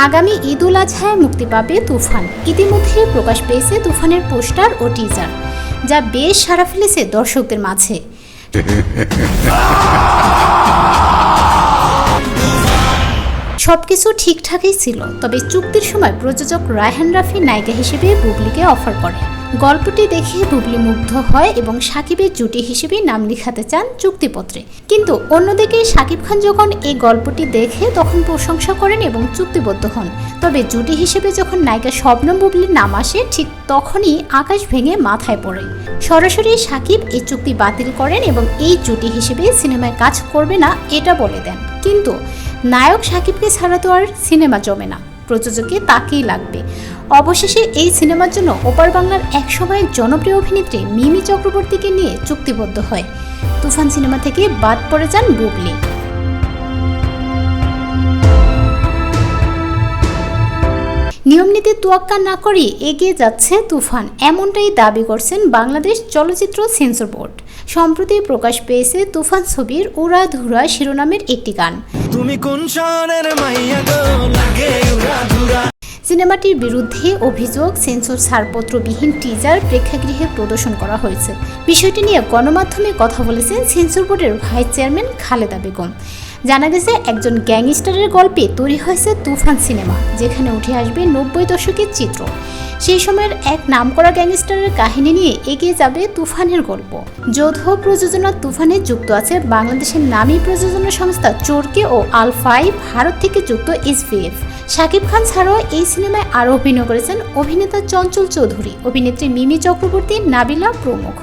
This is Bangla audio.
আগামী ঈদ উল আজহায় মুক্তি পাবে তুফান। ইতিমধ্যে প্রকাশ পেয়েছে তুফানের পোস্টার ও টিজার, যা বেশ সাড়া ফেলেছে দর্শকদের মাঝে। সবকিছু ঠিকঠাকই ছিল, তবে চুক্তির সময় প্রযোজক রায়হান রাফি নায়িকা হিসেবে বুবলিকে অফার করে। গল্পটি দেখে বুবলি মুগ্ধ হয় এবং শাকিবের জুটি হিসেবে নাম লিখাতে চান চুক্তিপত্রে। কিন্তু অন্যদিকে শাকিব খান যখন এই গল্পটি দেখে তখন প্রশংসা করেন এবং চুক্তিবদ্ধ হন। তবে জুটি হিসেবে যখন নায়িকা শবনম বুবলির নাম আসে, ঠিক তখনই আকাশ ভেঙে মাথায় পড়ে। সরাসরি শাকিব এই চুক্তি বাতিল করেন এবং এই জুটি হিসেবে সিনেমায় কাজ করবে না এটা বলে দেন। কিন্তু নায়ক শাকিবকে ছাড়া তো আর সিনেমা জমে না, প্রযোজকে তাকেই লাগবে। অবশেষে এই সিনেমার জন্য ওপার বাংলার একসময়ের জনপ্রিয় অভিনেত্রী মিমি চক্রবর্তীকে নিয়ে চুক্তিবদ্ধ হয়। তুফান সিনেমা থেকে বাদ পড়ে যান বুবলি। নিয়মনীতি তোয়াক্কা না করে এগিয়ে যাচ্ছে তুফান, এমনটাই দাবি করছেন বাংলাদেশ চলচ্চিত্র সেন্সর বোর্ড। সম্প্রতি প্রকাশ পেয়েছে তুফান ছবির উড়াধুরা শিরোনামের একটি গান। তুমি কোন শহরের মাইয়া গো লাগে উড়াধুরা। সিনেমাটির বিরুদ্ধে অভিযোগ, সেন্সর ছাড়পত্রবিহীন টিজার প্রেক্ষাগৃহে প্রদর্শন করা হয়েছে। বিষয়টি নিয়ে গণমাধ্যমে কথা বলেছেন সেন্সর বোর্ডের ভাইস চেয়ারম্যান খালেদা বেগম। জানা গেছে, একজন গ্যাংস্টারের গল্পে তৈরি হয়েছে তুফান সিনেমা, যেখানে উঠে আসবে 90 দশকের চিত্র। সেই সময়ের এক নামকরা গ্যাংস্টারের কাহিনী নিয়ে এগিয়ে যাবে তুফানের গল্প। যৌথ প্রযোজনা তুফানে যুক্ত আছে বাংলাদেশের নামী প্রযোজনা সংস্থা চরকি ও আল5, ভারত থেকে যুক্ত SVF। শাকিব খান ছাড়াও এই সিনেমায় আরও অভিনয় করেছেন অভিনেতা চঞ্চল চৌধুরী, অভিনেত্রী মিমি চক্রবর্তী, নাবিলা প্রমুখ।